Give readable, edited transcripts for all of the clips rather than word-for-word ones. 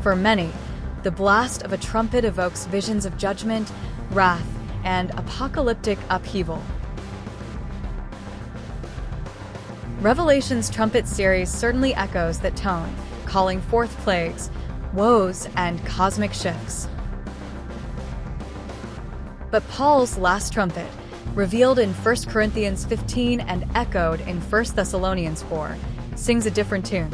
For many, the blast of a trumpet evokes visions of judgment, wrath, and apocalyptic upheaval. Revelation's trumpet series certainly echoes that tone, calling forth plagues, woes, and cosmic shifts. But Paul's last trumpet, revealed in 1 Corinthians 15 and echoed in 1 Thessalonians 4, sings a different tune.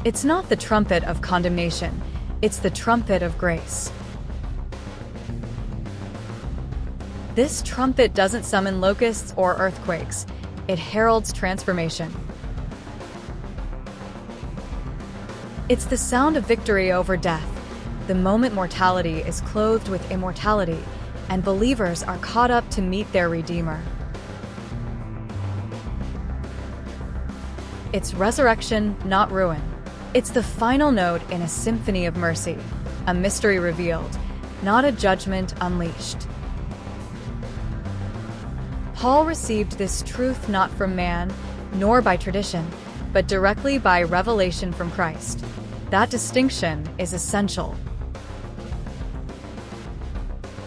It's not the trumpet of condemnation, it's the trumpet of grace. This trumpet doesn't summon locusts or earthquakes, it heralds transformation. It's the sound of victory over death, the moment mortality is clothed with immortality, and believers are caught up to meet their Redeemer. It's resurrection, not ruin. It's the final note in a symphony of mercy, a mystery revealed, not a judgment unleashed. Paul received this truth not from man, nor by tradition, but directly by revelation from Christ. That distinction is essential.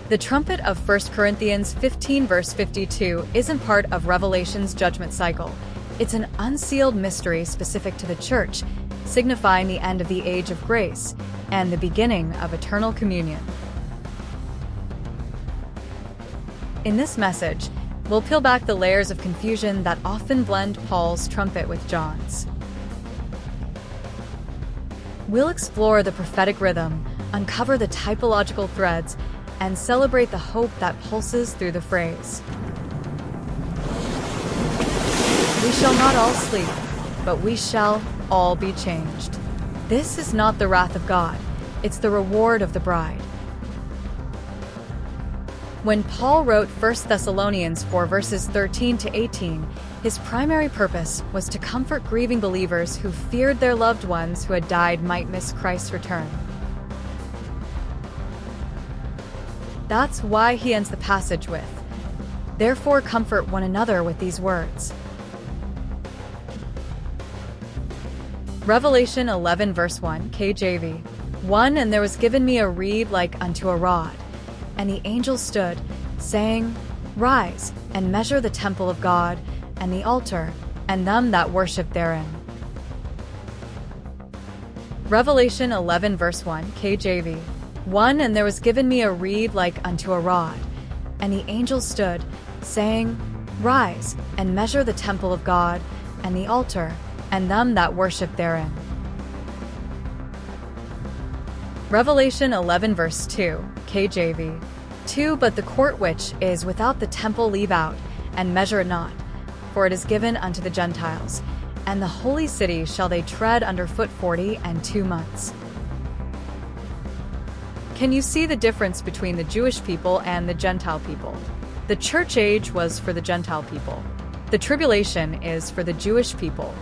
The trumpet of 1 Corinthians 15 verse 52 isn't part of Revelation's judgment cycle. It's an unsealed mystery specific to the church, signifying the end of the age of grace and the beginning of eternal communion. In this message, we'll peel back the layers of confusion that often blend Paul's trumpet with John's. We'll explore the prophetic rhythm, uncover the typological threads, and celebrate the hope that pulses through the phrase. We shall not all sleep, but we shall all be changed. This is not the wrath of God, it's the reward of the bride. When Paul wrote 1 Thessalonians 4 verses 13 to 18, his primary purpose was to comfort grieving believers who feared their loved ones who had died might miss Christ's return. That's why he ends the passage with, "Therefore comfort one another with these words." Revelation 11 verse 1, KJV. 1 And there was given me a reed like unto a rod, and the angel stood, saying, Rise, and measure the temple of God, and the altar, and them that worship therein. Revelation 11 verse 1, KJV. 1 And there was given me a reed like unto a rod, and the angel stood, saying, Rise, and measure the temple of God, and the altar, and them that worship therein. Revelation 11 verse 2, KJV. 2 But the court which is without the temple leave out, and measure it not, for it is given unto the Gentiles, and the holy city shall they tread under foot 42 months. Can you see the difference between the Jewish people and the Gentile people? The church age was for the Gentile people. The tribulation is for the Jewish people.